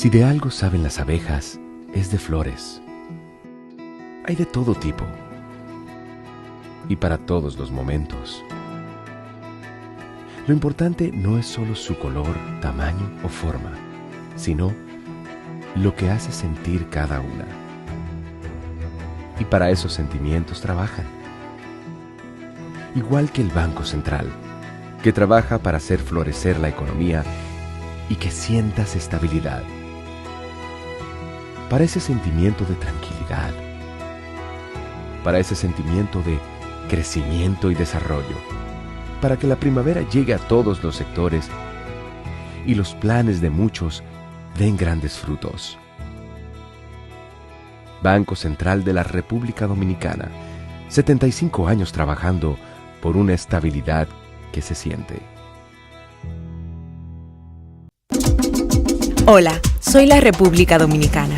Si de algo saben las abejas, es de flores. Hay de todo tipo y para todos los momentos. Lo importante no es solo su color, tamaño o forma, sino lo que hace sentir cada una. Y para esos sentimientos trabajan. Igual que el Banco Central, que trabaja para hacer florecer la economía y que sientas estabilidad. Para ese sentimiento de tranquilidad, para ese sentimiento de crecimiento y desarrollo, para que la primavera llegue a todos los sectores y los planes de muchos den grandes frutos. Banco Central de la República Dominicana, 75 años trabajando por una estabilidad que se siente. Hola, soy la República Dominicana.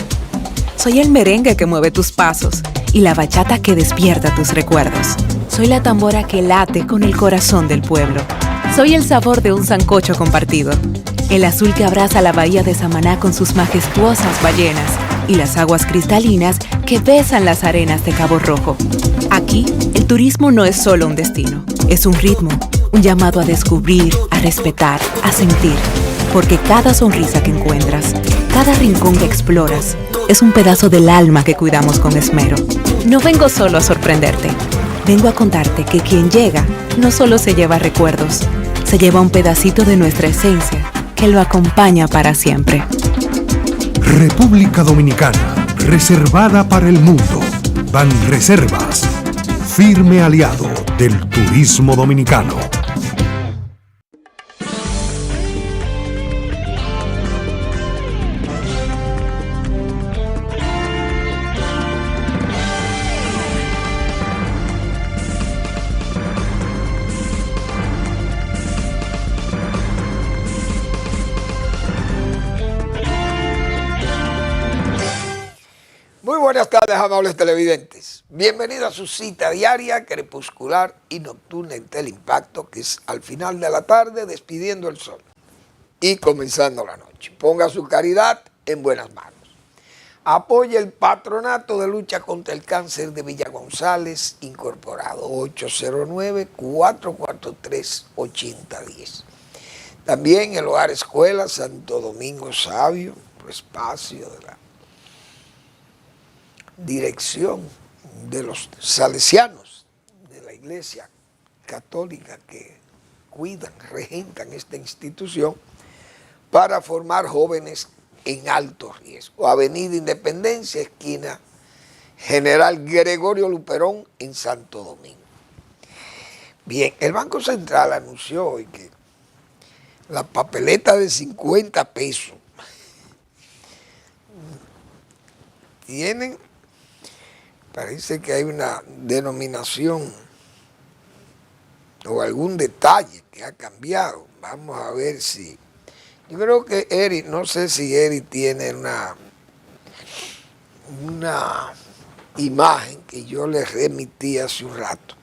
Soy el merengue que mueve tus pasos y la bachata que despierta tus recuerdos. Soy la tambora que late con el corazón del pueblo. Soy el sabor de un sancocho compartido, el azul que abraza la bahía de Samaná con sus majestuosas ballenas y las aguas cristalinas que besan las arenas de Cabo Rojo. Aquí, el turismo no es solo un destino, es un ritmo, un llamado a descubrir, a respetar, a sentir. Porque cada sonrisa que encuentras, cada rincón que exploras, es un pedazo del alma que cuidamos con esmero. No vengo solo a sorprenderte, vengo a contarte que quien llega no solo se lleva recuerdos, se lleva un pedacito de nuestra esencia que lo acompaña para siempre. República Dominicana, reservada para el mundo. Banreservas, firme aliado del turismo dominicano. Muy buenas tardes, amables televidentes. Bienvenidos a su cita diaria, crepuscular y nocturna en Teleimpacto, que es al final de la tarde, despidiendo el sol y comenzando la noche. Ponga su caridad en buenas manos. Apoye el Patronato de Lucha contra el Cáncer de Villa González, incorporado, 809-443-8010. También el Hogar Escuela Santo Domingo Sabio, espacio de la dirección de los salesianos de la Iglesia Católica que cuidan, regentan esta institución para formar jóvenes en alto riesgo. Avenida Independencia, esquina General Gregorio Luperón en Santo Domingo. Bien, el Banco Central anunció hoy que la papeleta de 50 pesos tienen. Parece que hay una denominación o algún detalle que ha cambiado. Vamos a ver si... Yo creo que Eri, no sé si Eri tiene una imagen que yo le remití hace un rato.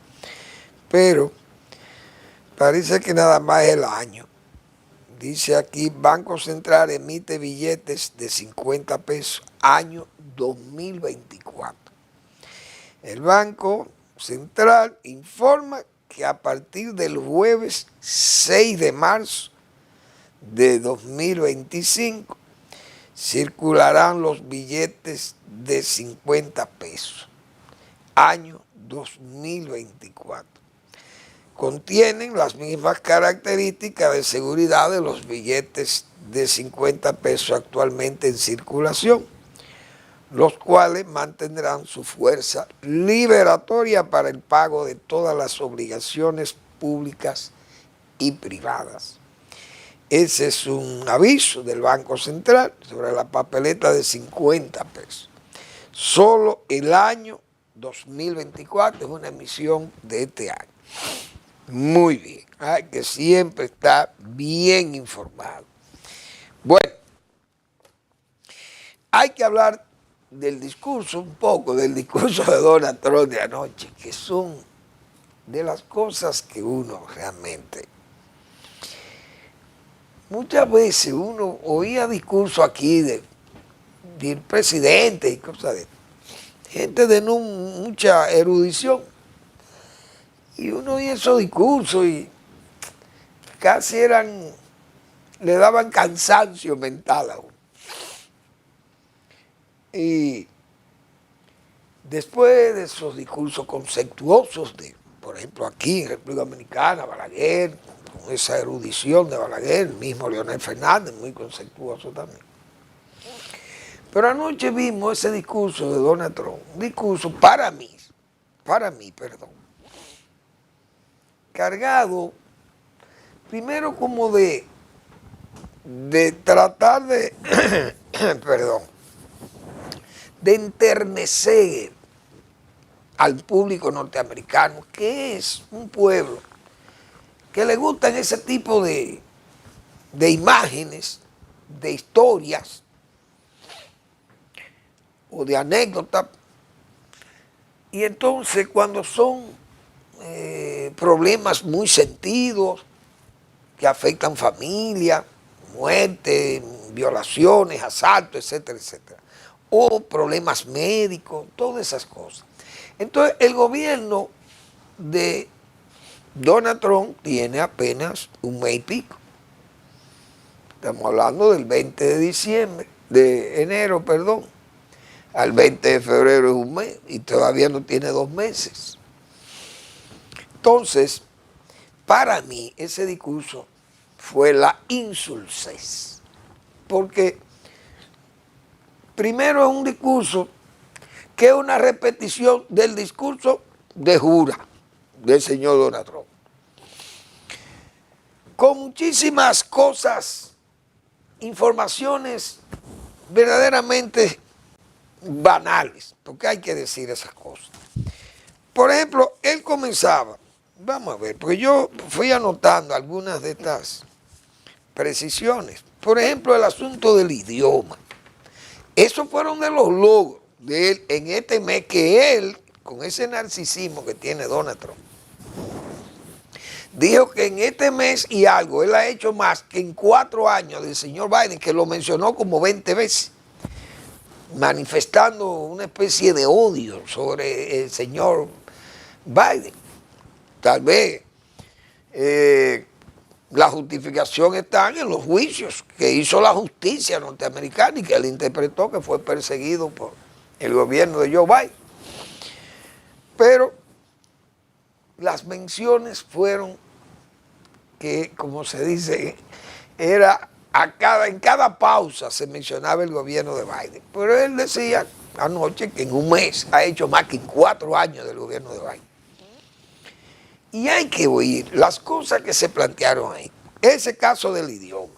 Pero parece que nada más es el año. Dice aquí, Banco Central emite billetes de 50 pesos, año 2024. El Banco Central informa que a partir del jueves 6 de marzo de 2025 circularán los billetes de 50 pesos, año 2024. Contienen las mismas características de seguridad de los billetes de 50 pesos actualmente en circulación, los cuales mantendrán su fuerza liberatoria para el pago de todas las obligaciones públicas y privadas. Ese es un aviso del Banco Central sobre la papeleta de 50 pesos. Solo el año 2024 es una emisión de este año. Muy bien, hay que siempre estar bien informado. Bueno, hay que hablar del discurso, un poco del discurso de Donald Trump de anoche, que son de las cosas que uno realmente... Muchas veces uno oía discursos aquí de del presidente y cosas de eso. Gente de no mucha erudición. Y uno oía esos discursos y casi le daban cansancio mental a uno. Y después de esos discursos conceptuosos de, por ejemplo, aquí en República Dominicana, Balaguer, con esa erudición de Balaguer, el mismo Leonel Fernández, muy conceptuoso también. Pero anoche vimos ese discurso de Donald Trump, un discurso para mí, cargado, primero como de tratar de, de enternecer al público norteamericano, que es un pueblo que le gustan ese tipo de imágenes, de historias o de anécdotas. Y entonces cuando son problemas muy sentidos, que afectan familia, muerte, violaciones, asaltos, etcétera, etcétera, o problemas médicos, todas esas cosas. Entonces el gobierno de Donald Trump tiene apenas un mes y pico. Estamos hablando del 20 de enero, al 20 de febrero es un mes y todavía no tiene 2 meses. Entonces, para mí ese discurso fue la insulsez, porque primero es un discurso que es una repetición del discurso de jura del señor Donald Trump, con muchísimas cosas, informaciones verdaderamente banales, porque hay que decir esas cosas. Por ejemplo, él comenzaba, vamos a ver, porque yo fui anotando algunas de estas precisiones. Por ejemplo, el asunto del idioma. Esos fueron de los logros de él en este mes, que él, con ese narcisismo que tiene Donald Trump, dijo que en este mes y algo, él ha hecho más que en 4 años del señor Biden, que lo mencionó como 20 veces, manifestando una especie de odio sobre el señor Biden. Tal vez la justificación está en los juicios que hizo la justicia norteamericana y que él interpretó que fue perseguido por el gobierno de Joe Biden. Pero las menciones fueron que, como se dice, era en cada pausa se mencionaba el gobierno de Biden. Pero él decía anoche que en un mes ha hecho más que en 4 años del gobierno de Biden. Y hay que oír las cosas que se plantearon ahí. Ese caso del idioma,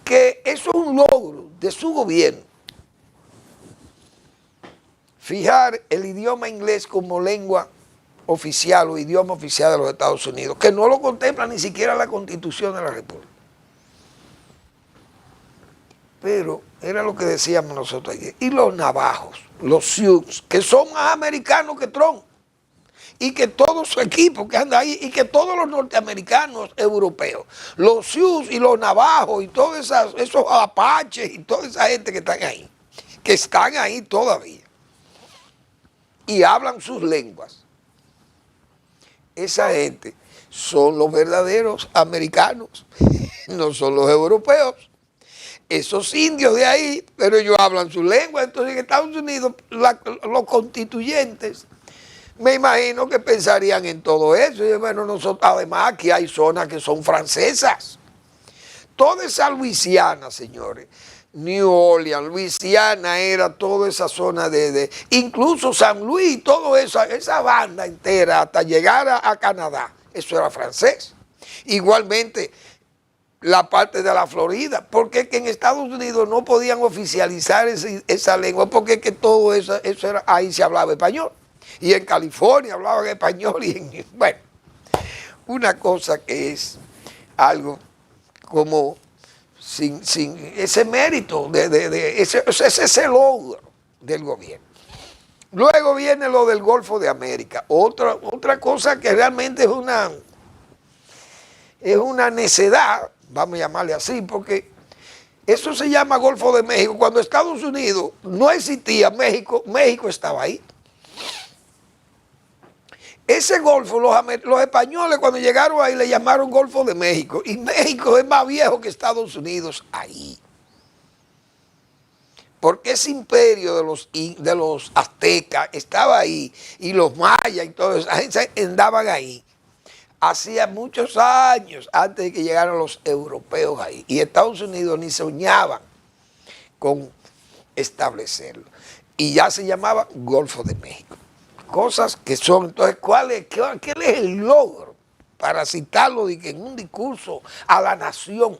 que eso es un logro de su gobierno, fijar el idioma inglés como lengua oficial o idioma oficial de los Estados Unidos, que no lo contempla ni siquiera la Constitución de la República. Pero era lo que decíamos nosotros ayer. Y los navajos, los Sioux, que son más americanos que Trump, y que todo su equipo que anda ahí, y que todos los norteamericanos europeos, los Sioux y los navajos y todos esos apaches y toda esa gente que están ahí todavía y hablan sus lenguas, esa gente son los verdaderos americanos, no son los europeos. Esos indios de ahí, pero ellos hablan su lengua. Entonces en Estados Unidos los constituyentes, me imagino que pensarían en todo eso. Y bueno, nosotros además aquí hay zonas que son francesas. Toda esa Luisiana, señores, New Orleans, Luisiana era toda esa zona incluso San Luis, toda esa banda entera hasta llegar a Canadá, eso era francés. Igualmente la parte de la Florida, porque es que en Estados Unidos no podían oficializar esa lengua, porque es que todo eso era, ahí se hablaba español. Y en California hablaban español, bueno, una cosa que es algo como sin ese mérito, ese logro del gobierno. Luego viene lo del Golfo de América, otra cosa que realmente es una necedad, vamos a llamarle así, porque Eso se llama Golfo de México. Cuando Estados Unidos no existía, México estaba ahí. Ese golfo, los españoles cuando llegaron ahí le llamaron Golfo de México. Y México es más viejo que Estados Unidos ahí. Porque ese imperio de los aztecas estaba ahí. Y los mayas y todo eso, andaban ahí. Hacía muchos años antes de que llegaran los europeos ahí. Y Estados Unidos ni soñaban con establecerlo. Y ya se llamaba Golfo de México. Cosas que son, entonces, ¿cuál es el logro? Para citarlo en un discurso a la nación.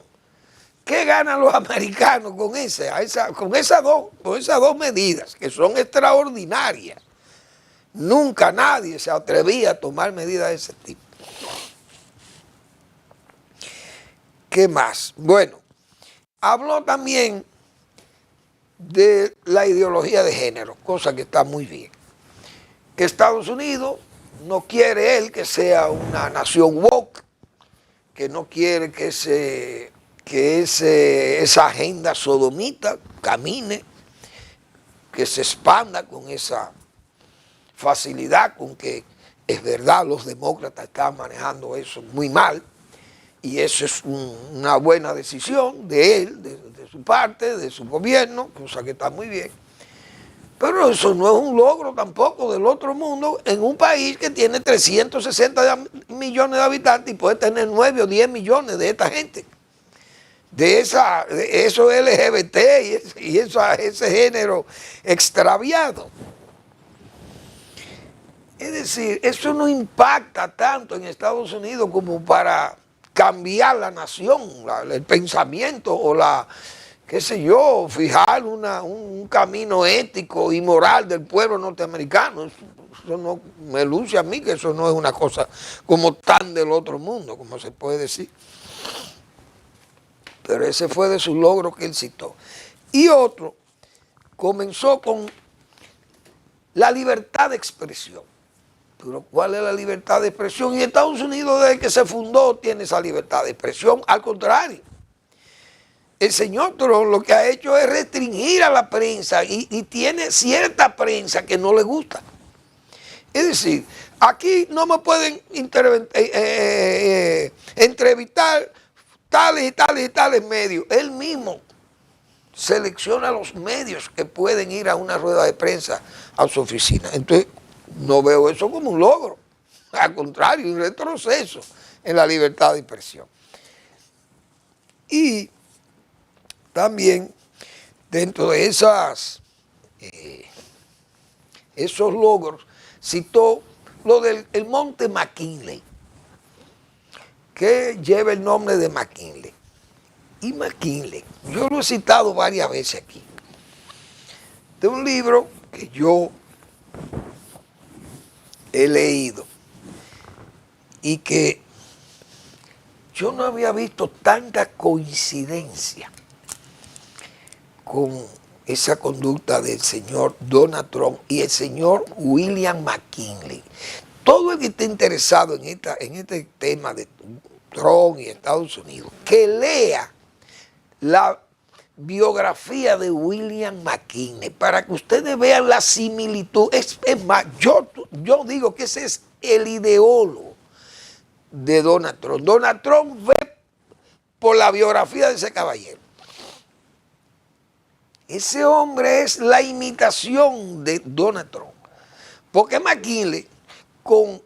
¿Qué ganan los americanos con esas dos medidas que son extraordinarias? Nunca nadie se atrevía a tomar medidas de ese tipo. ¿Qué más? Bueno, habló también de la ideología de género, cosa que está muy bien. Que Estados Unidos no quiere él que sea una nación woke, que no quiere que esa agenda sodomita camine, que se expanda con esa facilidad con que es verdad los demócratas están manejando eso muy mal. Y eso es una buena decisión de él, de su parte, de su gobierno, cosa que está muy bien. Pero eso no es un logro tampoco del otro mundo en un país que tiene 360 millones de habitantes y puede tener 9 o 10 millones de esta gente. De esos LGBT y ese género extraviado. Es decir, eso no impacta tanto en Estados Unidos como para cambiar la nación, el pensamiento o fijar un camino ético y moral del pueblo norteamericano. Eso no me luce a mí que eso no es una cosa como tan del otro mundo, como se puede decir. Pero ese fue de sus logros que él citó. Y otro, comenzó con la libertad de expresión. Pero ¿cuál es la libertad de expresión? Y Estados Unidos, desde que se fundó, tiene esa libertad de expresión. Al contrario, el señor Trump lo que ha hecho es restringir a la prensa y tiene cierta prensa que no le gusta. Es decir, aquí no me pueden entrevistar tales y tales y tales medios. Él mismo selecciona los medios que pueden ir a una rueda de prensa a su oficina. Entonces, no veo eso como un logro. Al contrario, un retroceso en la libertad de expresión. Y también, dentro de esos logros, citó lo del monte McKinley, que lleva el nombre de McKinley. Y McKinley, yo lo he citado varias veces aquí, de un libro que yo he leído y que yo no había visto tanta coincidencia con esa conducta del señor Donald Trump y el señor William McKinley. Todo el que esté interesado en este tema de Trump y Estados Unidos, que lea la biografía de William McKinley para que ustedes vean la similitud. Es más, yo digo que ese es el ideólogo de Donald Trump. Donald Trump ve por la biografía de ese caballero. Ese hombre es la imitación de Donald Trump. Porque McKinley, con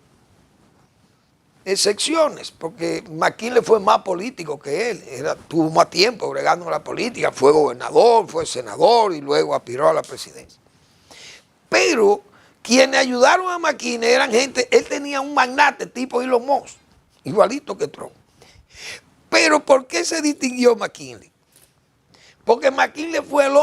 excepciones, porque McKinley fue más político que él, tuvo más tiempo bregando en la política, fue gobernador, fue senador y luego aspiró a la presidencia. Pero quienes ayudaron a McKinley eran gente, él tenía un magnate tipo Elon Musk, igualito que Trump. Pero ¿por qué se distinguió McKinley? Porque McKinley fue el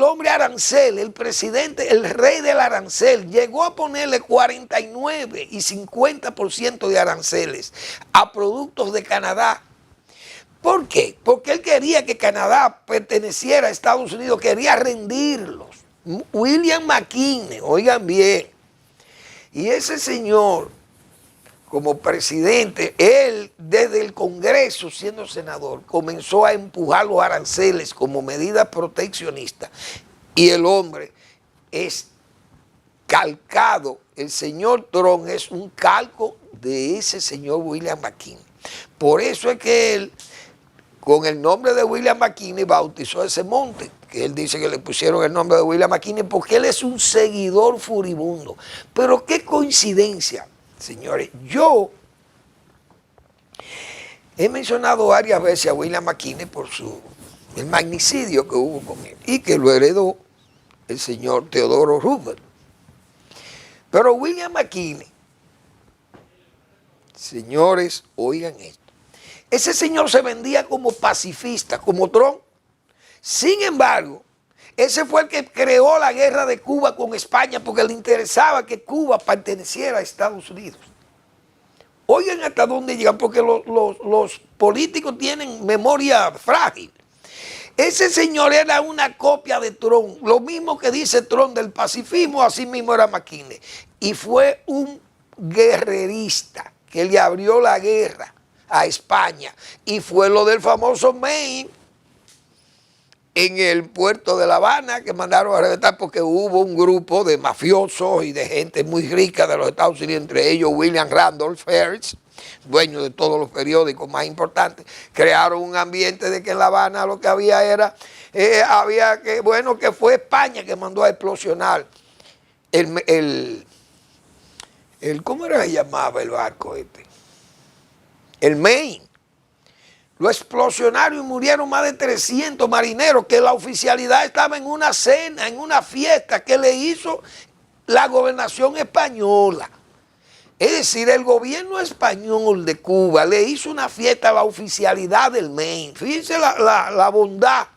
hombre arancel, el presidente, el rey del arancel. Llegó a ponerle 49 y 50% de aranceles a productos de Canadá. ¿Por qué? Porque él quería que Canadá perteneciera a Estados Unidos, quería rendirlos. William McKinley, oigan bien. Y ese señor como presidente, él desde el Congreso, siendo senador, comenzó a empujar los aranceles como medida proteccionista. Y el hombre es calcado, el señor Trump es un calco de ese señor William McKinley. Por eso es que él, con el nombre de William McKinley, bautizó ese monte, que él dice que le pusieron el nombre de William McKinley porque él es un seguidor furibundo. Pero qué coincidencia, señores. Yo he mencionado varias veces a William McKinley por el magnicidio que hubo con él y que lo heredó el señor Theodore Roosevelt. Pero William McKinley, señores, oigan esto. Ese señor se vendía como pacifista, como Trump. Sin embargo, ese fue el que creó la guerra de Cuba con España porque le interesaba que Cuba perteneciera a Estados Unidos. Oigan hasta dónde llegan, porque los políticos tienen memoria frágil. Ese señor era una copia de Trump. Lo mismo que dice Trump del pacifismo, así mismo era McKinley. Y fue un guerrerista que le abrió la guerra a España. Y fue lo del famoso Maine en el puerto de La Habana, que mandaron a arrestar porque hubo un grupo de mafiosos y de gente muy rica de los Estados Unidos, entre ellos William Randolph Hearst, dueño de todos los periódicos más importantes. Crearon un ambiente de que en La Habana lo que había era, que fue España que mandó a explosionar ¿cómo era que se llamaba el barco este? El Maine. Lo explosionaron y murieron más de 300 marineros, que la oficialidad estaba en una cena, en una fiesta que le hizo la gobernación española. Es decir, el gobierno español de Cuba le hizo una fiesta a la oficialidad del Maine. Fíjense la bondad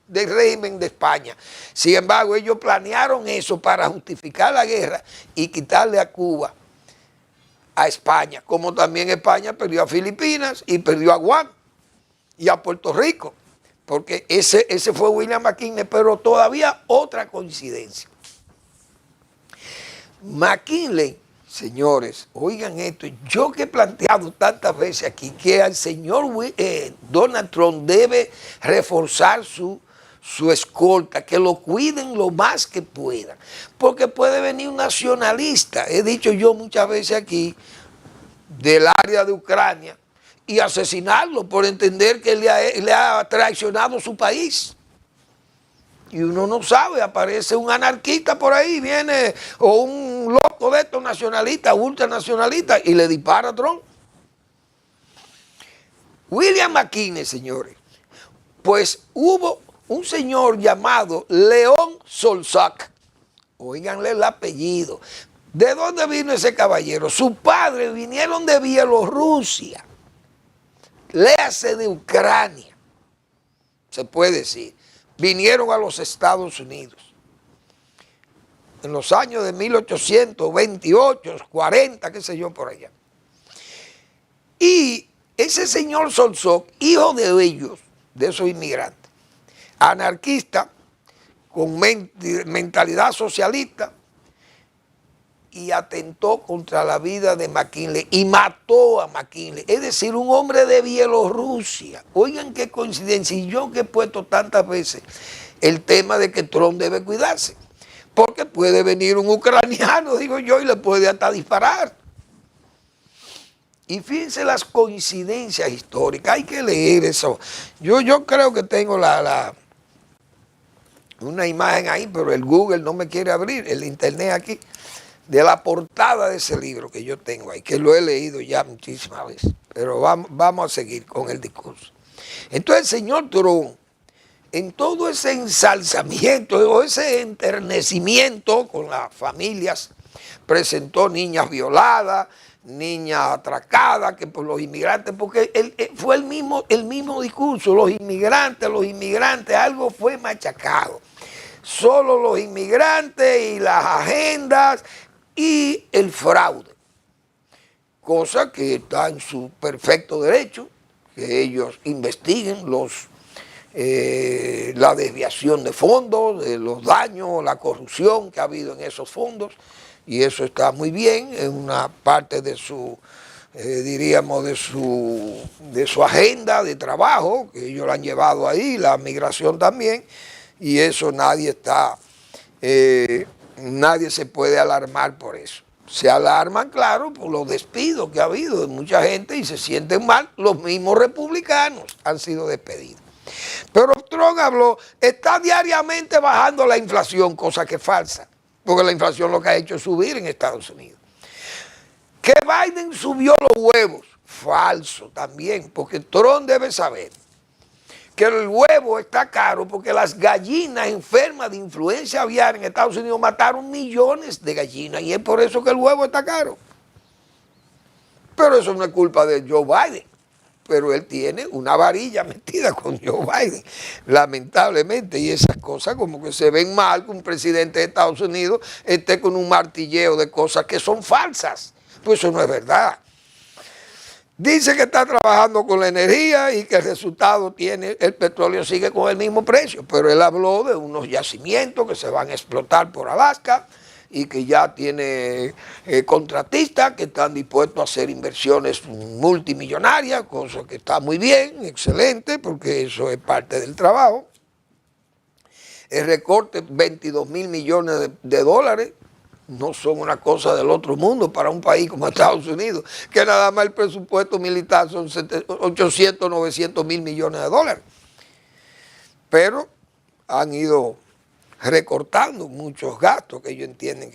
del régimen de España. Sin embargo, ellos planearon eso para justificar la guerra y quitarle a Cuba a España, como también España perdió a Filipinas y perdió a Guam y a Puerto Rico, porque ese fue William McKinley. Pero todavía otra coincidencia. McKinley, señores, oigan esto, yo que he planteado tantas veces aquí que al señor Donald Trump debe reforzar su escolta, que lo cuiden lo más que puedan, porque puede venir un nacionalista, he dicho yo muchas veces aquí, del área de Ucrania, y asesinarlo por entender que le ha traicionado su país. Y uno no sabe, aparece un anarquista por ahí, viene, o un loco de estos nacionalistas, ultranacionalistas, y le dispara a Trump. William McKinley, señores, pues hubo un señor llamado León Solzak, oíganle el apellido. ¿De dónde vino ese caballero? Sus padres vinieron de Bielorrusia, léase de Ucrania, se puede decir. Vinieron a los Estados Unidos en los años de 1828, 40, qué sé yo, por allá. Y ese señor Solzok, hijo de ellos, de esos inmigrantes, anarquista, con mentalidad socialista, y atentó contra la vida de McKinley y mató a McKinley. Es decir, un hombre de Bielorrusia. Oigan qué coincidencia. Y yo que he puesto tantas veces el tema de que Trump debe cuidarse, porque puede venir un ucraniano, digo yo, y le puede hasta disparar. Y fíjense las coincidencias históricas. Hay que leer eso. Yo creo que tengo una imagen ahí, pero el Google no me quiere abrir, el internet aquí, de la portada de ese libro que yo tengo ahí, que lo he leído ya muchísimas veces, pero vamos a seguir con el discurso. Entonces el señor Trump, en todo ese ensalzamiento o ese enternecimiento con las familias, presentó niñas violadas, niñas atracadas, que por los inmigrantes, porque fue el mismo discurso, los inmigrantes, algo fue machacado. Solo los inmigrantes y las agendas y el fraude, cosa que está en su perfecto derecho, que ellos investiguen la desviación de fondos, los daños, la corrupción que ha habido en esos fondos, y eso está muy bien, es una parte de su diríamos, de su agenda de trabajo, que ellos lo han llevado ahí, la migración también, y eso nadie se puede alarmar por eso. Se alarman, claro, por los despidos que ha habido de mucha gente y se sienten mal. Los mismos republicanos han sido despedidos. Pero Trump habló, está diariamente bajando la inflación, cosa que es falsa, porque la inflación lo que ha hecho es subir en Estados Unidos. Que Biden subió los huevos, falso también, porque Trump debe saber que el huevo está caro porque las gallinas enfermas de influenza aviar en Estados Unidos mataron millones de gallinas y es por eso que el huevo está caro. Pero eso no es culpa de Joe Biden, pero él tiene una varilla metida con Joe Biden, lamentablemente, y esas cosas como que se ven mal que un presidente de Estados Unidos esté con un martilleo de cosas que son falsas, pues eso no es verdad. Dice que está trabajando con la energía y que el resultado tiene, el petróleo sigue con el mismo precio, pero él habló de unos yacimientos que se van a explotar por Alaska y que ya tiene contratistas que están dispuestos a hacer inversiones multimillonarias, cosa que está muy bien, excelente, porque eso es parte del trabajo. El recorte, 22 mil millones de dólares, no son una cosa del otro mundo para un país como Estados Unidos, que nada más el presupuesto militar son 800, 900 mil millones de dólares. Pero han ido recortando muchos gastos que ellos entienden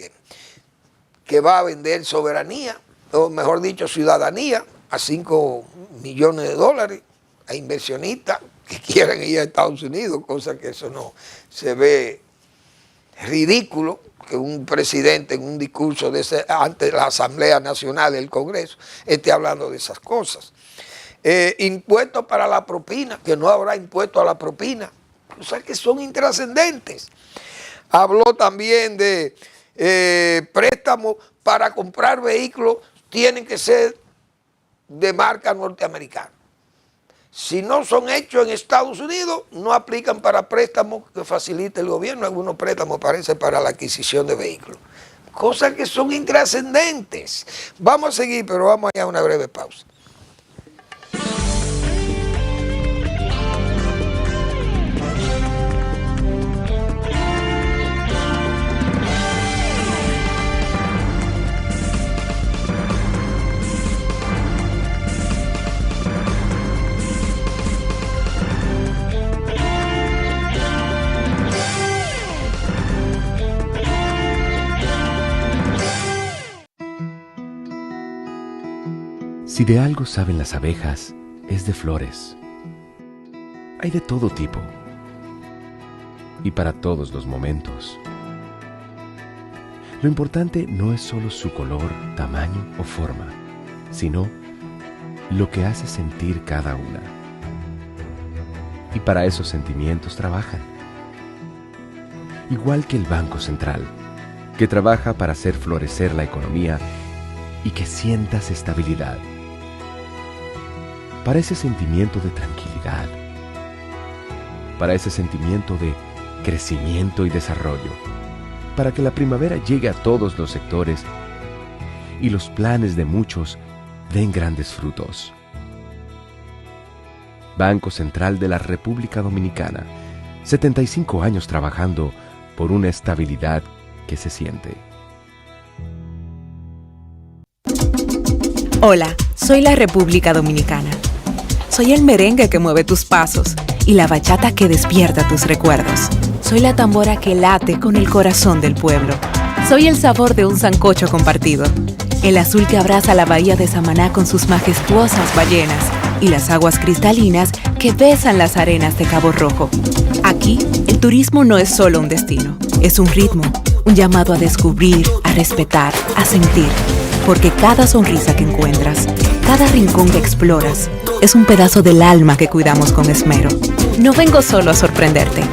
que va a vender soberanía, o mejor dicho, ciudadanía, a 5 millones de dólares a inversionistas que quieran ir a Estados Unidos, cosa que eso no se ve ridículo, que un presidente en un discurso ante la Asamblea Nacional del Congreso esté hablando de esas cosas. Impuestos para la propina, que no habrá impuesto a la propina, cosas que son intrascendentes. Habló también de préstamos para comprar vehículos, tienen que ser de marca norteamericana. Si no son hechos en Estados Unidos, no aplican para préstamos que facilite el gobierno. Algunos préstamos parece para la adquisición de vehículos. Cosas que son intrascendentes. Vamos a seguir, pero vamos a una breve pausa. Si de algo saben las abejas, es de flores. Hay de todo tipo y para todos los momentos. Lo importante no es solo su color, tamaño o forma, sino lo que hace sentir cada una. Y para esos sentimientos trabajan. Igual que el Banco Central, que trabaja para hacer florecer la economía y que sientas estabilidad. Para ese sentimiento de tranquilidad, para ese sentimiento de crecimiento y desarrollo, para que la primavera llegue a todos los sectores y los planes de muchos den grandes frutos. Banco Central de la República Dominicana, 75 años trabajando por una estabilidad que se siente. Hola, soy la República Dominicana. Soy el merengue que mueve tus pasos y la bachata que despierta tus recuerdos. Soy la tambora que late con el corazón del pueblo. Soy el sabor de un sancocho compartido, el azul que abraza la bahía de Samaná con sus majestuosas ballenas y las aguas cristalinas que besan las arenas de Cabo Rojo. Aquí, el turismo no es solo un destino, es un ritmo, un llamado a descubrir, a respetar, a sentir. Porque cada sonrisa que encuentras, cada rincón que exploras, es un pedazo del alma que cuidamos con esmero. No vengo solo a sorprenderte,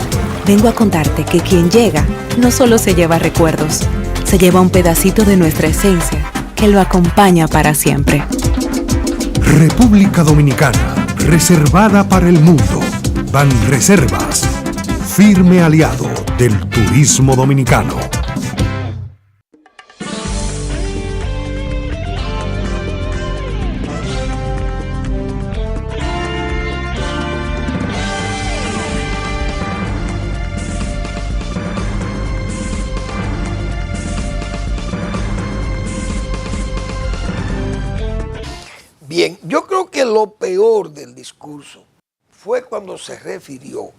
vengo a contarte que quien llega no solo se lleva recuerdos, se lleva un pedacito de nuestra esencia que lo acompaña para siempre. República Dominicana, reservada para el mundo. Banreservas, firme aliado del turismo dominicano. Bien, yo creo que lo peor del discurso fue cuando se refirió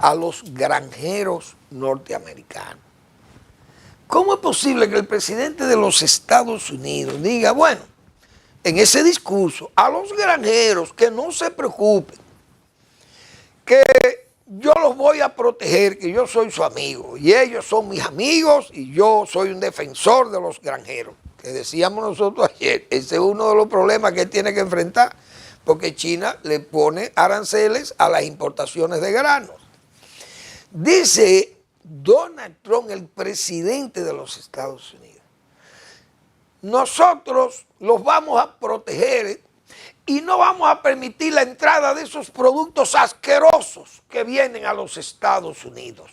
a los granjeros norteamericanos. ¿Cómo es posible que el presidente de los Estados Unidos diga, bueno, en ese discurso, a los granjeros que no se preocupen, que yo los voy a proteger, que yo soy su amigo y ellos son mis amigos y yo soy un defensor de los granjeros? Que decíamos nosotros ayer, ese es uno de los problemas que él tiene que enfrentar, porque China le pone aranceles a las importaciones de granos. Dice Donald Trump, el presidente de los Estados Unidos, nosotros los vamos a proteger y no vamos a permitir la entrada de esos productos asquerosos que vienen a los Estados Unidos.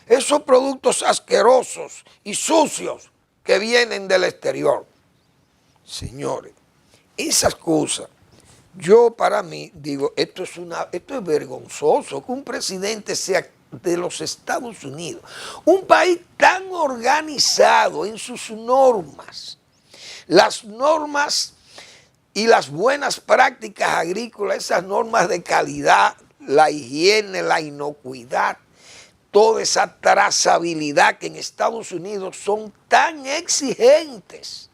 Esos productos asquerosos y sucios que vienen del exterior. Señores, esas cosas, yo para mí digo, esto es vergonzoso que un presidente sea de los Estados Unidos, un país tan organizado en sus normas, las normas y las buenas prácticas agrícolas, esas normas de calidad, la higiene, la inocuidad, toda esa trazabilidad que en Estados Unidos son tan exigentes,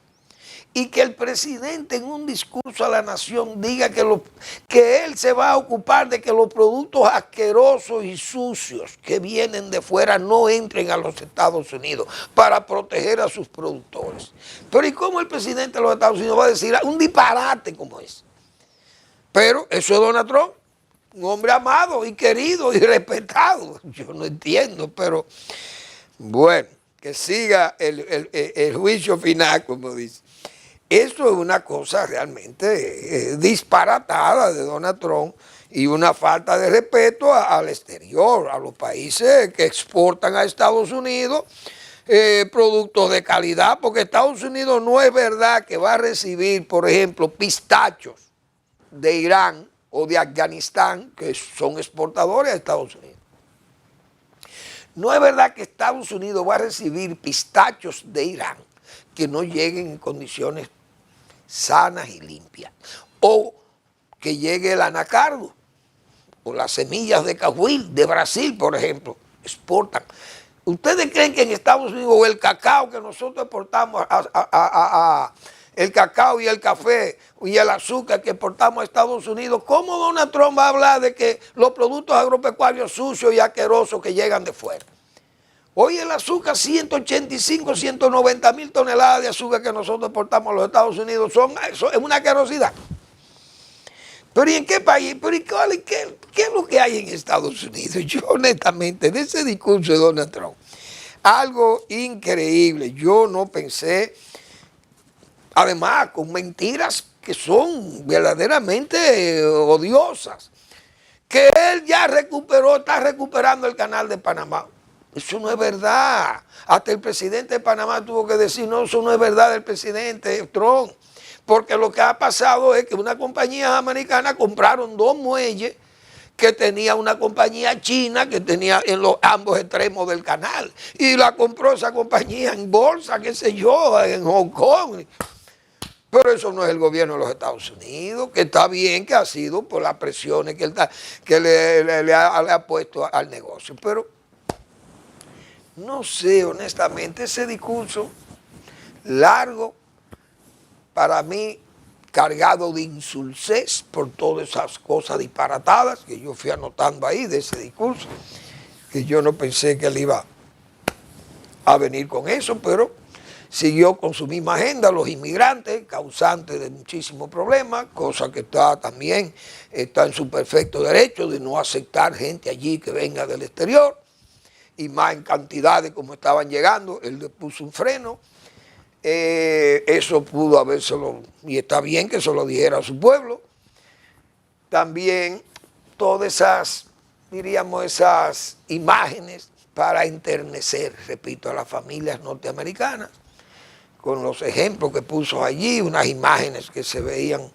y que el presidente en un discurso a la nación diga que él se va a ocupar de que los productos asquerosos y sucios que vienen de fuera no entren a los Estados Unidos para proteger a sus productores. Pero ¿y cómo el presidente de los Estados Unidos va a decir un disparate como ese? Pero eso es Donald Trump, un hombre amado y querido y respetado. Yo no entiendo, pero bueno, que siga el juicio final, como dice. Eso es una cosa realmente disparatada de Donald Trump y una falta de respeto al exterior, a los países que exportan a Estados Unidos productos de calidad, porque Estados Unidos no es verdad que va a recibir, por ejemplo, pistachos de Irán o de Afganistán, que son exportadores a Estados Unidos. No es verdad que Estados Unidos va a recibir pistachos de Irán que no lleguen en condiciones sanas y limpias, o que llegue el anacardo o las semillas de cajuil de Brasil, por ejemplo, exportan. ¿Ustedes creen que en Estados Unidos o el cacao que nosotros exportamos, el cacao y el café y el azúcar que exportamos a Estados Unidos, cómo Donald Trump va a hablar de que los productos agropecuarios sucios y asquerosos que llegan de fuera? Hoy el azúcar, 185, 190 mil toneladas de azúcar que nosotros exportamos a los Estados Unidos, eso es una asquerosidad. Pero ¿y en qué país? ¿Pero qué es lo que hay en Estados Unidos? Yo honestamente, de ese discurso de Donald Trump, algo increíble. Yo no pensé, además con mentiras que son verdaderamente odiosas, que él ya está recuperando el canal de Panamá. Eso no es verdad. Hasta el presidente de Panamá tuvo que decir, no, eso no es verdad del presidente Trump. Porque lo que ha pasado es que una compañía americana compraron 2 muelles que tenía una compañía china que tenía en los ambos extremos del canal. Y la compró esa compañía en bolsa, qué sé yo, en Hong Kong. Pero eso no es el gobierno de los Estados Unidos, que está bien, que ha sido por las presiones que le ha puesto al negocio. Pero no sé, honestamente, ese discurso largo, para mí, cargado de insulsez por todas esas cosas disparatadas que yo fui anotando ahí de ese discurso, que yo no pensé que él iba a venir con eso, pero siguió con su misma agenda, los inmigrantes, causantes de muchísimos problemas, cosa que también está en su perfecto derecho de no aceptar gente allí que venga del exterior, y más en cantidades como estaban llegando. Él le puso un freno. Eso pudo habérselo, y está bien que se lo dijera a su pueblo. También todas esas, diríamos, esas imágenes para enternecer, repito, a las familias norteamericanas, con los ejemplos que puso allí, unas imágenes que se veían,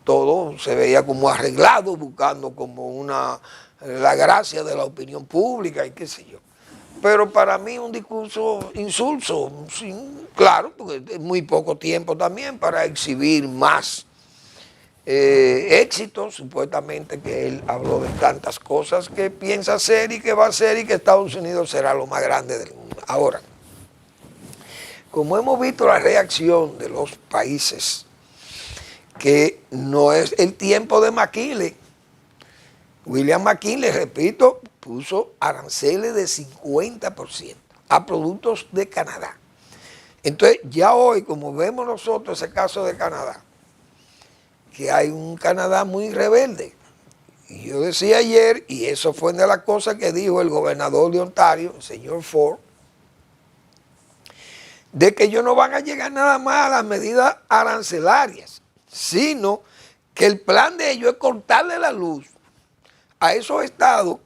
todo se veía como arreglado, buscando como la gracia de la opinión pública y qué sé yo. Pero para mí un discurso insulso, claro, porque es muy poco tiempo también para exhibir más éxitos, supuestamente que él habló de tantas cosas que piensa hacer y que va a hacer y que Estados Unidos será lo más grande del mundo. Ahora, como hemos visto la reacción de los países, que no es el tiempo de McKinley. William McKinley, repito, puso aranceles de 50% a productos de Canadá. Entonces, ya hoy, como vemos nosotros ese caso de Canadá, que hay un Canadá muy rebelde. Y yo decía ayer, y eso fue una de las cosas que dijo el gobernador de Ontario, el señor Ford, de que ellos no van a llegar nada más a las medidas arancelarias, sino que el plan de ellos es cortarle la luz a esos estados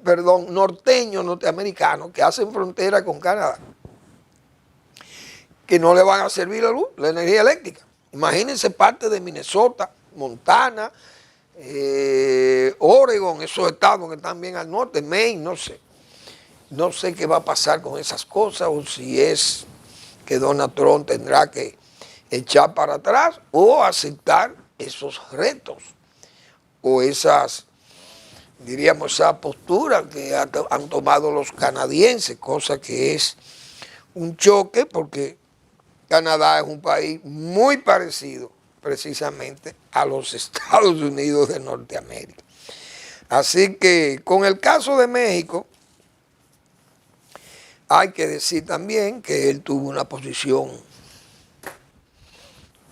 perdón, norteños, norteamericanos, que hacen frontera con Canadá, que no le van a servir la luz, la energía eléctrica. Imagínense parte de Minnesota, Montana, Oregon, esos estados que están bien al norte, Maine, no sé. No sé qué va a pasar con esas cosas, o si es que Donald Trump tendrá que echar para atrás o aceptar esos retos o esas, diríamos, esa postura que han tomado los canadienses, cosa que es un choque porque Canadá es un país muy parecido precisamente a los Estados Unidos de Norteamérica. Así que con el caso de México, hay que decir también que él tuvo una posición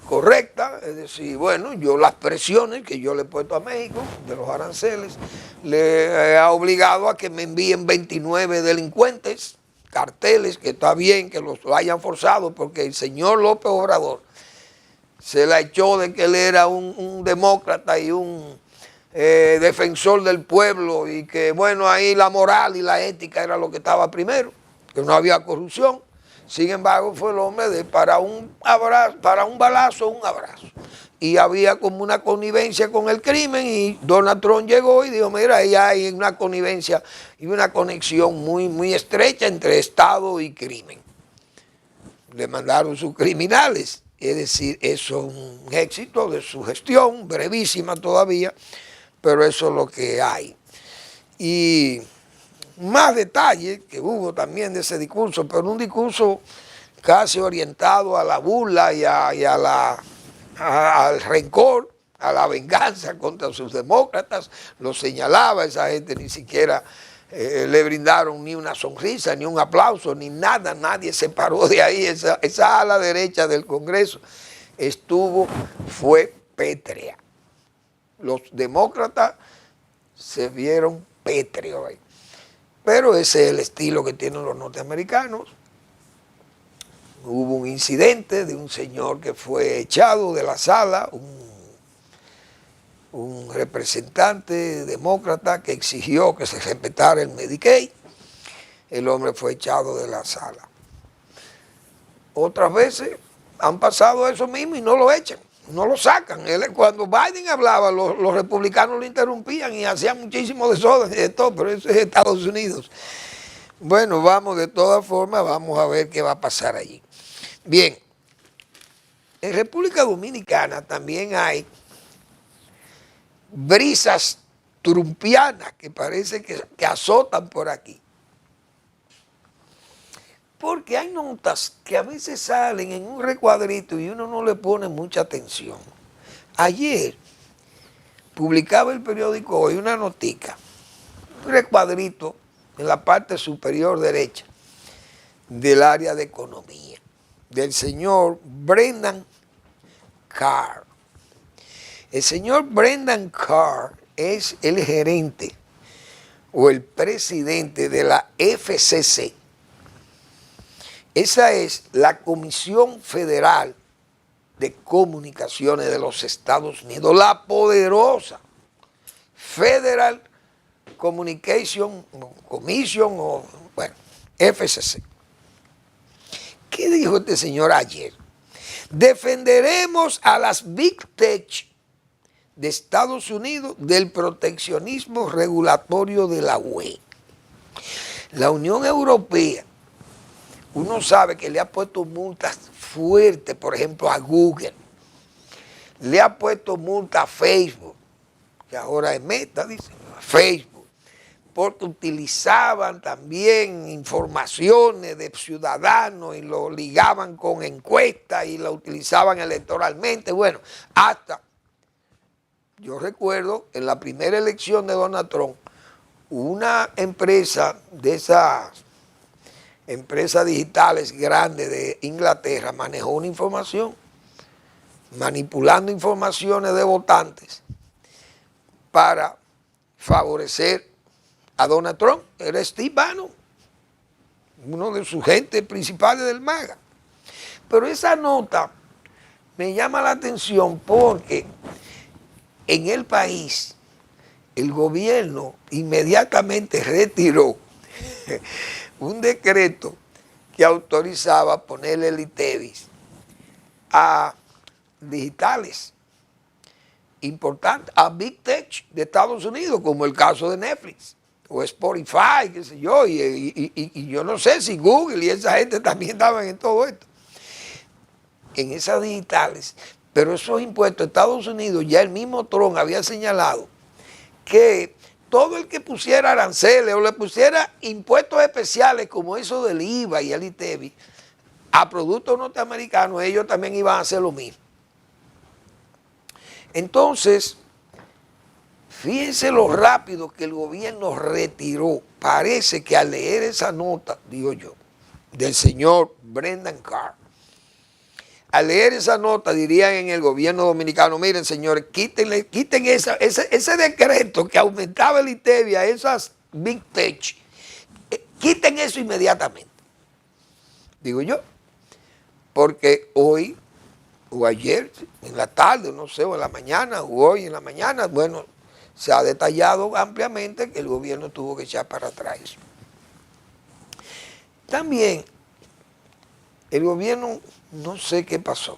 correcta, es decir, bueno, yo las presiones que yo le he puesto a México de los aranceles, le he obligado a que me envíen 29 delincuentes, carteles, que está bien que los hayan forzado, porque el señor López Obrador se la echó de que él era un demócrata y un defensor del pueblo y que, bueno, ahí la moral y la ética era lo que estaba primero, que no había corrupción. Sin embargo, fue el hombre de para un balazo, un abrazo. Y había como una connivencia con el crimen y Donald Trump llegó y dijo, mira, ahí hay una connivencia y una conexión muy, muy estrecha entre Estado y crimen. Le mandaron sus criminales. Es decir, eso es un éxito de su gestión, brevísima todavía, pero eso es lo que hay. Y más detalles que hubo también de ese discurso, pero un discurso casi orientado a la burla y al rencor, a la venganza contra sus demócratas. Lo señalaba, esa gente ni siquiera le brindaron ni una sonrisa, ni un aplauso, ni nada, nadie se paró de ahí. Esa ala derecha del Congreso fue pétrea. Los demócratas se vieron pétreos ahí. Pero ese es el estilo que tienen los norteamericanos. Hubo un incidente de un señor que fue echado de la sala, un representante demócrata que exigió que se respetara el Medicaid. El hombre fue echado de la sala. Otras veces han pasado eso mismo y no lo echan, no lo sacan. Cuando Biden hablaba, los republicanos lo interrumpían y hacían muchísimo desorden y de todo, pero eso es Estados Unidos. Bueno, vamos, de todas formas, vamos a ver qué va a pasar allí. Bien, en República Dominicana también hay brisas trumpianas que parece que azotan por aquí. Porque hay notas que a veces salen en un recuadrito y uno no le pone mucha atención. Ayer publicaba el periódico Hoy una notica, un recuadrito en la parte superior derecha del área de economía, del señor Brendan Carr. El señor Brendan Carr es el gerente o el presidente de la FCC. Esa es la Comisión Federal de Comunicaciones de los Estados Unidos, la poderosa Federal Communication Commission, o bueno, FCC. ¿Qué dijo este señor ayer? Defenderemos a las Big Tech de Estados Unidos del proteccionismo regulatorio de la UE. La Unión Europea, uno sabe que le ha puesto multas fuertes, por ejemplo, a Google. le ha puesto multa a Facebook, que ahora es Meta, dice, Facebook, porque utilizaban también informaciones de ciudadanos y lo ligaban con encuestas y lo utilizaban electoralmente. Bueno, hasta, yo recuerdo, en la primera elección de Donald Trump, una empresa de esas empresas digitales grandes de Inglaterra manejó una información, manipulando informaciones de votantes para favorecer a Donald Trump. Era Steve Bannon, uno de sus gentes principales del MAGA. Pero esa nota me llama la atención porque en el país el gobierno inmediatamente retiró un decreto que autorizaba ponerle el ITEVIS a digitales importantes, a Big Tech de Estados Unidos, como el caso de Netflix o Spotify, qué sé yo, y yo no sé si Google y esa gente también estaban en todo esto, en esas digitales. Pero esos impuestos, Estados Unidos, ya el mismo Trump había señalado que todo el que pusiera aranceles o le pusiera impuestos especiales como eso del IVA y el ITEVIS a productos norteamericanos, ellos también iban a hacer lo mismo. Entonces, fíjense lo rápido que el gobierno retiró. Parece que al leer esa nota, digo yo, del señor Brendan Carr, al leer esa nota dirían en el gobierno dominicano, miren señores, quiten ese decreto que aumentaba el ITEVIS a esas Big Tech, quiten eso inmediatamente. Digo yo, porque hoy o ayer en la tarde, no sé, o en la mañana, o hoy en la mañana, bueno, se ha detallado ampliamente que el gobierno tuvo que echar para atrás eso. También el gobierno, no sé qué pasó,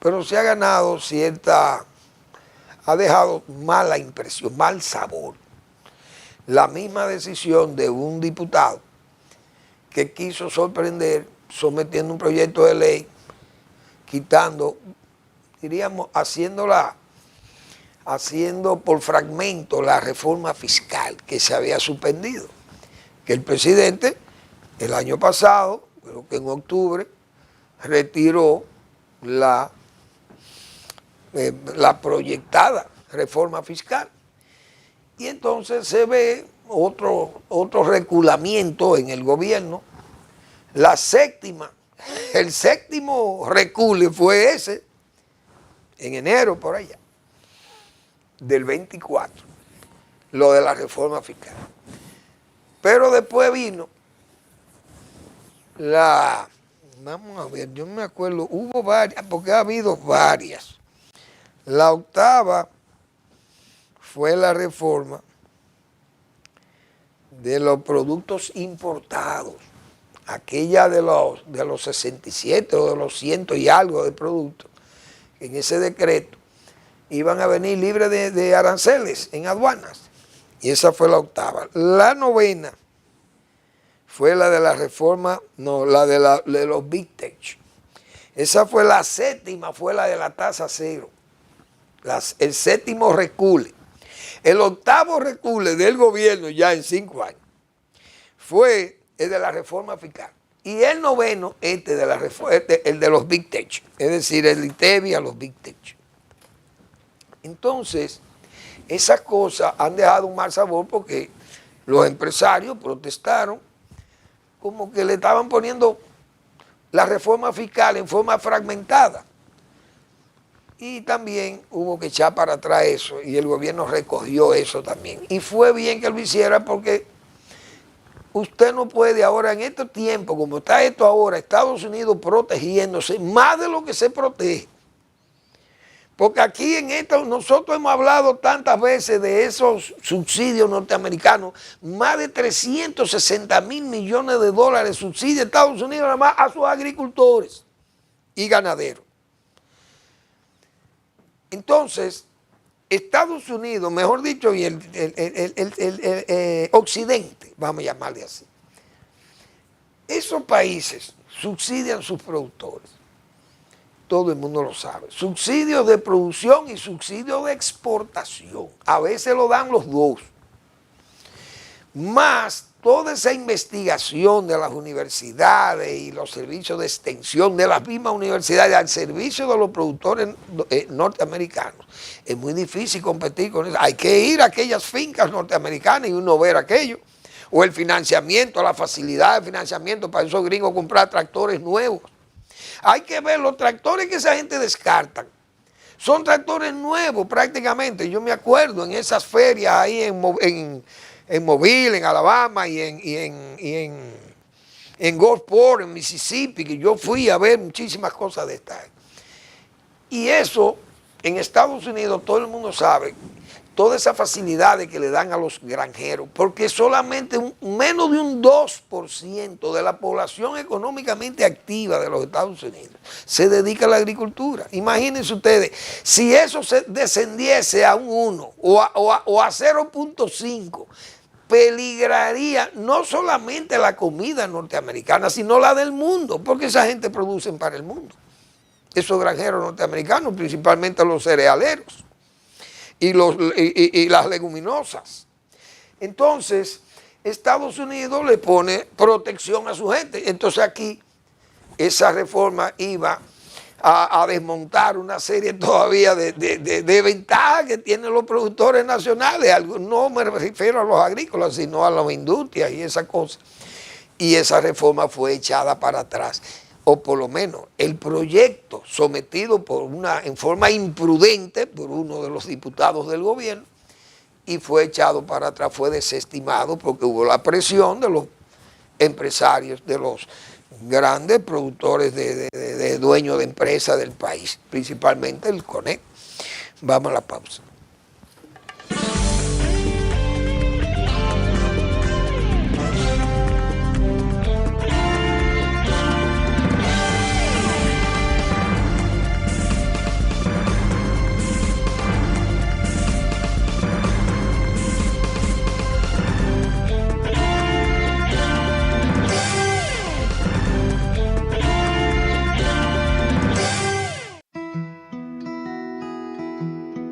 pero se ha ganado ha dejado mala impresión, mal sabor. La misma decisión de un diputado que quiso sorprender sometiendo un proyecto de ley, quitando, diríamos, haciendo por fragmento la reforma fiscal que se había suspendido, que el presidente el año pasado, creo que en octubre, retiró la proyectada reforma fiscal. Y entonces se ve otro reculamiento en el gobierno. El séptimo recule fue ese, en enero por allá, del 24, lo de la reforma fiscal. Pero después vino vamos a ver, yo me acuerdo, hubo varias, porque ha habido varias. La octava fue la reforma de los productos importados, aquella de los 67 o de los 100 y algo de productos, en ese decreto iban a venir libres de aranceles en aduanas, y esa fue la octava. La novena fue la de la reforma, no, la de los Big Tech. Esa fue la séptima, fue la de la tasa cero. El séptimo recule. El octavo recule del gobierno ya en 5 años fue el de la reforma fiscal. Y el noveno, el de los Big Tech, es decir, el ITEVIS a los Big Tech. Entonces, esas cosas han dejado un mal sabor porque los empresarios protestaron como que le estaban poniendo la reforma fiscal en forma fragmentada. Y también hubo que echar para atrás eso y el gobierno recogió eso también. Y fue bien que lo hiciera porque usted no puede ahora, en este tiempo, como está esto ahora, Estados Unidos protegiéndose más de lo que se protege. Porque aquí en esto, nosotros hemos hablado tantas veces de esos subsidios norteamericanos, más de 360 mil millones de dólares subsidia Estados Unidos nada más a sus agricultores y ganaderos. Entonces, Estados Unidos, mejor dicho, y el Occidente, vamos a llamarle así, esos países subsidian sus productores. todo el mundo lo sabe. Subsidios de producción y subsidios de exportación. A veces lo dan los dos. Más toda esa investigación de las universidades y los servicios de extensión de las mismas universidades al servicio de los productores norteamericanos. Es muy difícil competir con eso. Hay que ir a aquellas fincas norteamericanas y uno ver aquello. O el financiamiento, la facilidad de financiamiento para esos gringos comprar tractores nuevos. Hay que ver los tractores que esa gente descartan. Son tractores nuevos prácticamente. Yo me acuerdo en esas ferias ahí en Mobile, en Alabama y en Gulfport, en Mississippi, que yo fui a ver muchísimas cosas de estas. Y eso, en Estados Unidos, todo el mundo sabe, todas esas facilidades que le dan a los granjeros, porque solamente menos de un 2% de la población económicamente activa de los Estados Unidos se dedica a la agricultura. Imagínense ustedes, si eso se descendiese a un 1 o a 0.5, peligraría no solamente la comida norteamericana, sino la del mundo, porque esa gente produce para el mundo. Esos granjeros norteamericanos, principalmente los cerealeros y las leguminosas. Entonces, Estados Unidos le pone protección a su gente. Entonces aquí esa reforma iba a desmontar una serie todavía de ventajas que tienen los productores nacionales. No me refiero a los agrícolas, sino a las industrias y esas cosas. Y esa reforma fue echada para atrás. O por lo menos el proyecto sometido en forma imprudente por uno de los diputados del gobierno y fue echado para atrás, fue desestimado porque hubo la presión de los empresarios, de los grandes productores de dueños de empresas del país, principalmente el CONEC. Vamos a la pausa.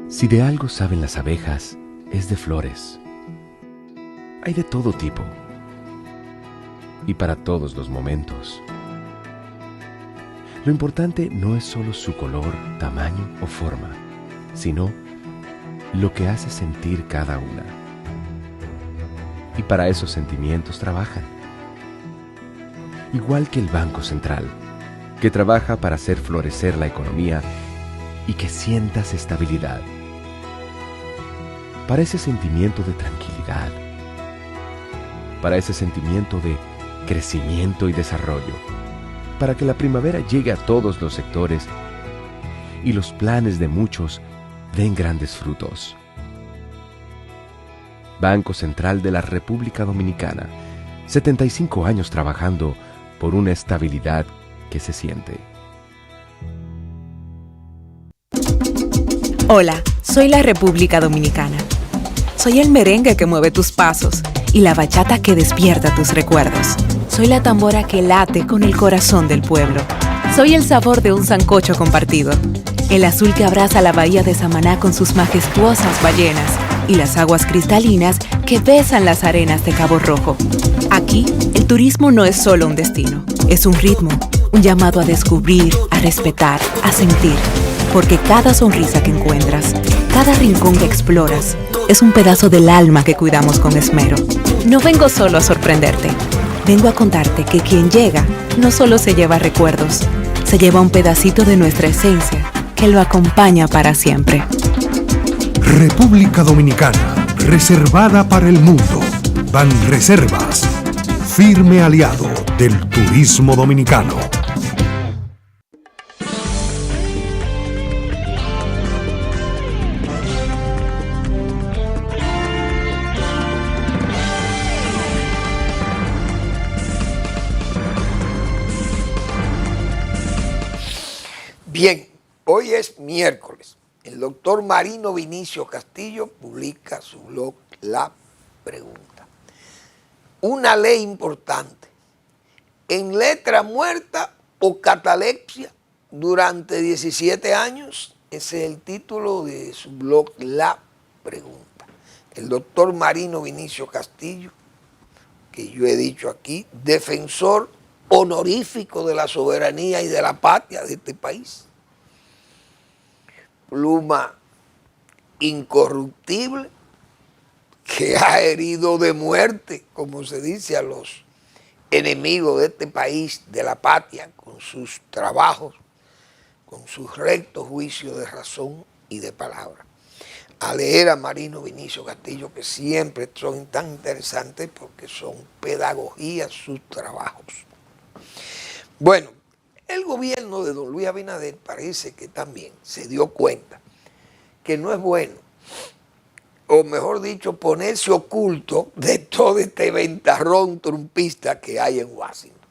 Si de algo saben las abejas, es de flores. Hay de todo tipo y para todos los momentos. Lo importante no es solo su color, tamaño o forma, sino lo que hace sentir cada una. Y para esos sentimientos trabajan. Igual que el Banco Central, que trabaja para hacer florecer la economía y que sientas estabilidad. Para ese sentimiento de tranquilidad, para ese sentimiento de crecimiento y desarrollo, para que la primavera llegue a todos los sectores y los planes de muchos den grandes frutos. Banco Central de la República Dominicana, 75 años trabajando por una estabilidad que se siente. Hola, soy la República Dominicana. Soy el merengue que mueve tus pasos y la bachata que despierta tus recuerdos. Soy la tambora que late con el corazón del pueblo. Soy el sabor de un sancocho compartido, el azul que abraza la bahía de Samaná con sus majestuosas ballenas y las aguas cristalinas que besan las arenas de Cabo Rojo. Aquí, el turismo no es solo un destino, es un ritmo, un llamado a descubrir, a respetar, a sentir. Porque cada sonrisa que encuentras, cada rincón que exploras, es un pedazo del alma que cuidamos con esmero. No vengo solo a sorprenderte, vengo a contarte que quien llega no solo se lleva recuerdos, se lleva un pedacito de nuestra esencia que lo acompaña para siempre. República Dominicana, reservada para el mundo. Banreservas, firme aliado del turismo dominicano. Bien, hoy es miércoles. El doctor Marino Vinicio Castillo publica su blog La Pregunta. Una ley importante. En letra muerta o catalepsia durante 17 años. Ese es el título de su blog La Pregunta. El doctor Marino Vinicio Castillo, que yo he dicho aquí, defensor honorífico de la soberanía y de la patria de este país. Pluma incorruptible que ha herido de muerte, como se dice, a los enemigos de este país, de la patria, con sus trabajos, con sus rectos juicios de razón y de palabra. A leer a Marino Vinicio Castillo, que siempre son tan interesantes porque son pedagogía sus trabajos. Bueno, el gobierno de don Luis Abinader parece que también se dio cuenta que no es bueno, o mejor dicho, ponerse oculto de todo este ventarrón trumpista que hay en Washington.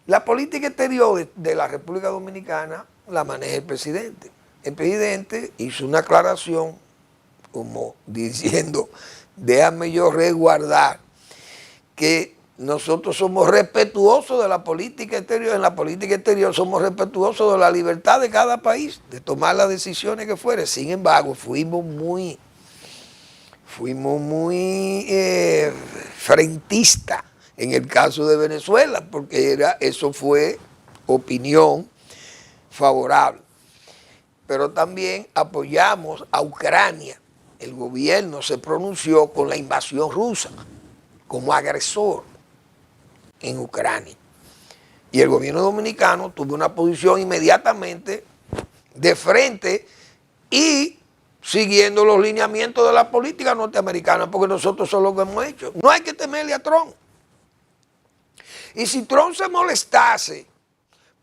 La política exterior de la República Dominicana la maneja el presidente. El presidente hizo una aclaración como diciendo, déjame yo resguardar que nosotros somos respetuosos de la política exterior. En la política exterior somos respetuosos de la libertad de cada país, de tomar las decisiones que fuere. Sin embargo, fuimos muy frentistas en el caso de Venezuela, porque eso fue opinión favorable. Pero también apoyamos a Ucrania. El gobierno se pronunció con la invasión rusa como agresor en Ucrania. Y el gobierno dominicano tuvo una posición inmediatamente de frente y siguiendo los lineamientos de la política norteamericana, porque nosotros eso es lo que hemos hecho. No hay que temerle a Trump. Y si Trump se molestase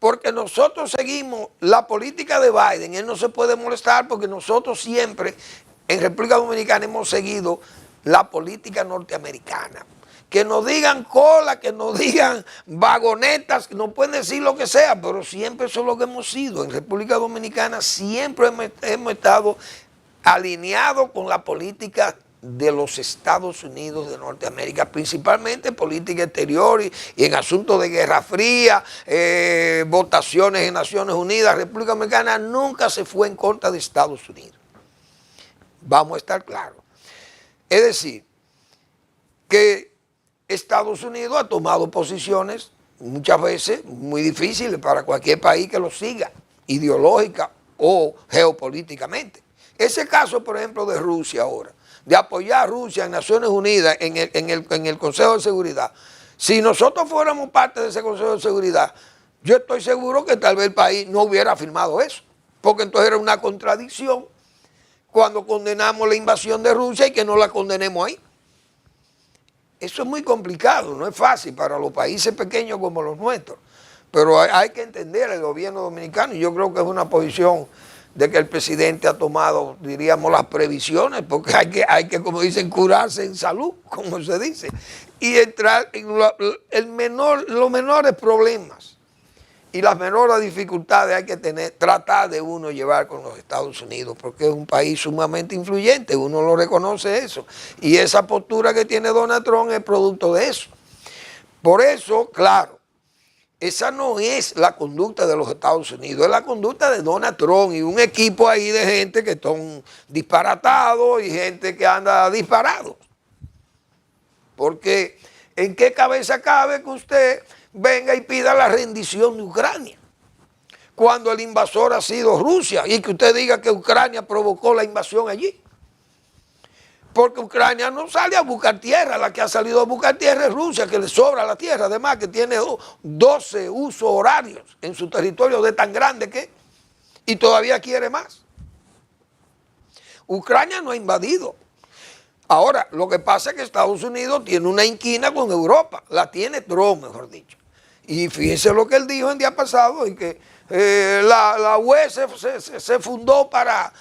porque nosotros seguimos la política de Biden, él no se puede molestar porque nosotros siempre en República Dominicana hemos seguido la política norteamericana. Que nos digan cola, que nos digan vagonetas, que nos pueden decir lo que sea, pero siempre eso es lo que hemos sido. En República Dominicana siempre hemos estado alineados con la política de los Estados Unidos de Norteamérica, principalmente política exterior y en asuntos de Guerra Fría, votaciones en Naciones Unidas. República Dominicana nunca se fue en contra de Estados Unidos. Vamos a estar claros. Es decir, que Estados Unidos ha tomado posiciones muchas veces muy difíciles para cualquier país que lo siga, ideológica o geopolíticamente. Ese caso, por ejemplo, de Rusia ahora, de apoyar a Rusia en Naciones Unidas, en el Consejo de Seguridad. Si nosotros fuéramos parte de ese Consejo de Seguridad, yo estoy seguro que tal vez el país no hubiera firmado eso, porque entonces era una contradicción cuando condenamos la invasión de Rusia y que no la condenemos ahí. Eso es muy complicado, no es fácil para los países pequeños como los nuestros, pero hay que entender el gobierno dominicano, y yo creo que es una posición de que el presidente ha tomado, diríamos, las previsiones, porque hay que, como dicen, curarse en salud, como se dice, y entrar en los menores problemas y las menores dificultades hay que tratar de uno llevar con los Estados Unidos, porque es un país sumamente influyente, uno lo reconoce eso, y esa postura que tiene Donald Trump es producto de eso. Por eso, claro, esa no es la conducta de los Estados Unidos, es la conducta de Donald Trump y un equipo ahí de gente que están disparatados y gente que anda disparado. Porque ¿en qué cabeza cabe que usted venga y pida la rendición de Ucrania cuando el invasor ha sido Rusia y que usted diga que Ucrania provocó la invasión allí? Porque Ucrania no sale a buscar tierra, la que ha salido a buscar tierra es Rusia, que le sobra la tierra, además que tiene 12 usos horarios en su territorio de tan grande que es, y todavía quiere más. Ucrania no ha invadido. Ahora, lo que pasa es que Estados Unidos tiene una inquina con Europa, la tiene Trump, mejor dicho. Y fíjense lo que él dijo el día pasado, y que la UE se fundó para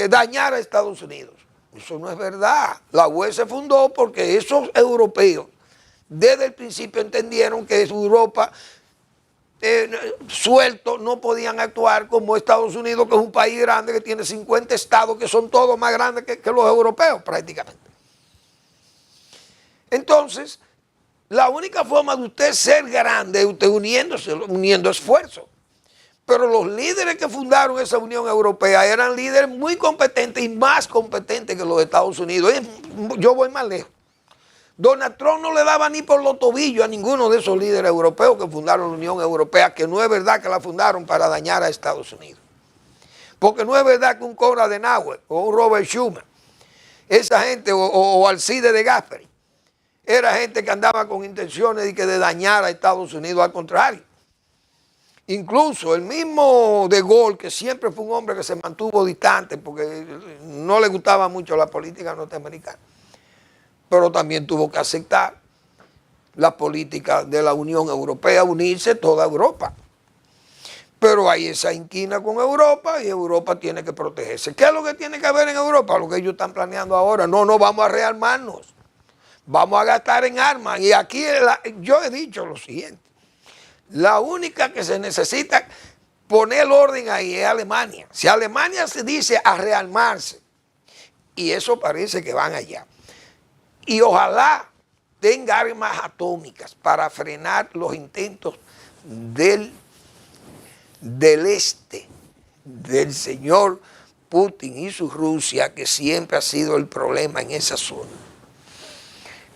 dañar a Estados Unidos. Eso no es verdad. La UE se fundó porque esos europeos desde el principio entendieron que Europa suelto no podían actuar como Estados Unidos, que es un país grande que tiene 50 estados que son todos más grandes que los europeos prácticamente. Entonces, la única forma de usted ser grande es usted uniendo esfuerzos. Pero los líderes que fundaron esa Unión Europea eran líderes muy competentes y más competentes que los de Estados Unidos. Yo voy más lejos. Donald Trump no le daba ni por los tobillos a ninguno de esos líderes europeos que fundaron la Unión Europea, que no es verdad que la fundaron para dañar a Estados Unidos. Porque no es verdad que un Konrad Adenauer o un Robert Schuman, esa gente, o Alcide de Gasperi, era gente que andaba con intenciones de dañar a Estados Unidos, al contrario. Incluso el mismo De Gaulle, que siempre fue un hombre que se mantuvo distante porque no le gustaba mucho la política norteamericana, pero también tuvo que aceptar la política de la Unión Europea, unirse toda Europa. Pero hay esa inquina con Europa y Europa tiene que protegerse. ¿Qué es lo que tiene que haber en Europa? Lo que ellos están planeando ahora. No vamos a rearmarnos. Vamos a gastar en armas. Y aquí yo he dicho lo siguiente. La única que se necesita poner el orden ahí es Alemania. Si Alemania se dice a rearmarse, y eso parece que van allá, y ojalá tenga armas atómicas para frenar los intentos del este, del señor Putin y su Rusia, que siempre ha sido el problema en esa zona.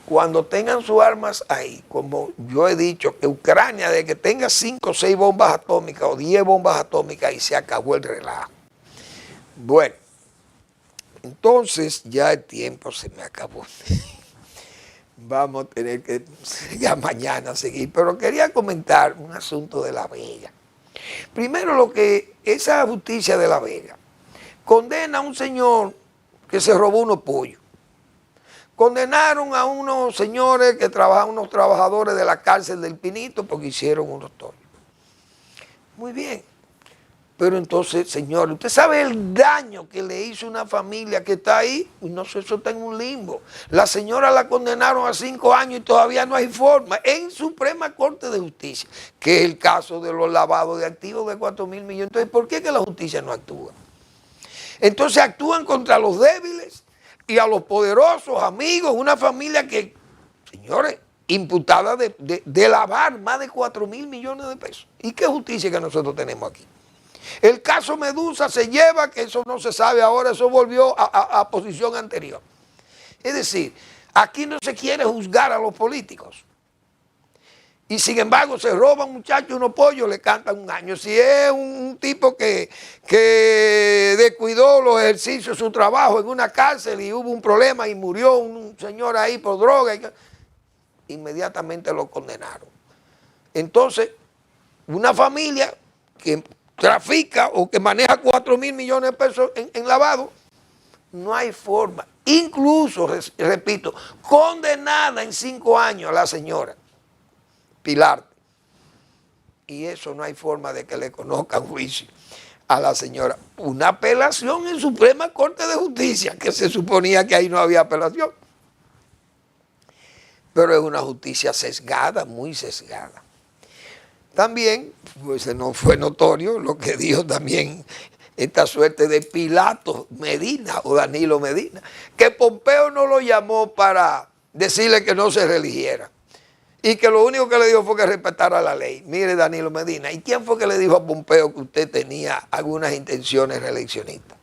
Cuando tengan sus armas ahí, como yo he dicho, que Ucrania, de que tenga 5 o 6 bombas atómicas o 10 bombas atómicas, y se acabó el relajo. Bueno, entonces ya el tiempo se me acabó. Vamos a tener que ya mañana seguir, pero quería comentar un asunto de La Vega. Primero, esa justicia de La Vega condena a un señor que se robó unos pollos. Condenaron a unos señores que trabajan, unos trabajadores de la cárcel del Pinito, porque hicieron unos toros. Muy bien. Pero entonces, señor, ¿usted sabe el daño que le hizo una familia que está ahí? No sé, eso está en un limbo. La señora la condenaron a 5 años y todavía no hay forma. En Suprema Corte de Justicia, que es el caso de los lavados de activos de 4.000 millones. Entonces, ¿por qué que la justicia no actúa? Entonces actúan contra los débiles y a los poderosos, amigos, una familia que, señores, imputada de lavar más de 4.000 millones de pesos. ¿Y qué justicia que nosotros tenemos aquí? El caso Medusa se lleva, que eso no se sabe ahora, eso volvió a posición anterior. Es decir, aquí no se quiere juzgar a los políticos. Y sin embargo se roban muchachos unos pollos, le cantan 1 año. Si es un tipo que descuidó los ejercicios, su trabajo en una cárcel y hubo un problema y murió un señor ahí por droga, inmediatamente lo condenaron. Entonces, una familia que trafica o que maneja 4.000 millones de pesos en lavado, no hay forma. Incluso, repito, condenada en 5 años a la señora Pilar. Y eso no hay forma de que le conozcan juicio a la señora. Una apelación en Suprema Corte de Justicia, que se suponía que ahí no había apelación. Pero es una justicia sesgada, muy sesgada. También, pues no fue notorio lo que dijo también esta suerte de Pilato Medina o Danilo Medina, que Pompeo no lo llamó para decirle que no se religiera y que lo único que le dijo fue que respetara la ley. Mire, Danilo Medina, ¿y quién fue que le dijo a Pompeo que usted tenía algunas intenciones reeleccionistas?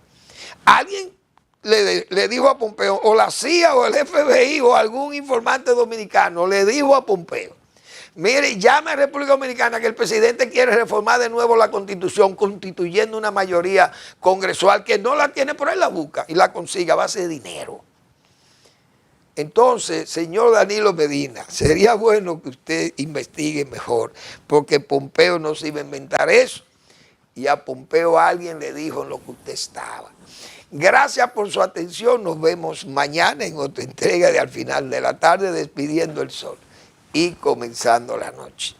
Alguien le dijo a Pompeo, o la CIA o el FBI o algún informante dominicano le dijo a Pompeo: mire, llame a República Dominicana que el presidente quiere reformar de nuevo la Constitución, constituyendo una mayoría congresual que no la tiene, por ahí la busca y la consiga a base de dinero. Entonces, señor Danilo Medina, sería bueno que usted investigue mejor, porque Pompeo no se iba a inventar eso. Y a Pompeo alguien le dijo en lo que usted estaba. Gracias por su atención. Nos vemos mañana en otra entrega de Al Final de la Tarde, despidiendo el sol y comenzando la noche.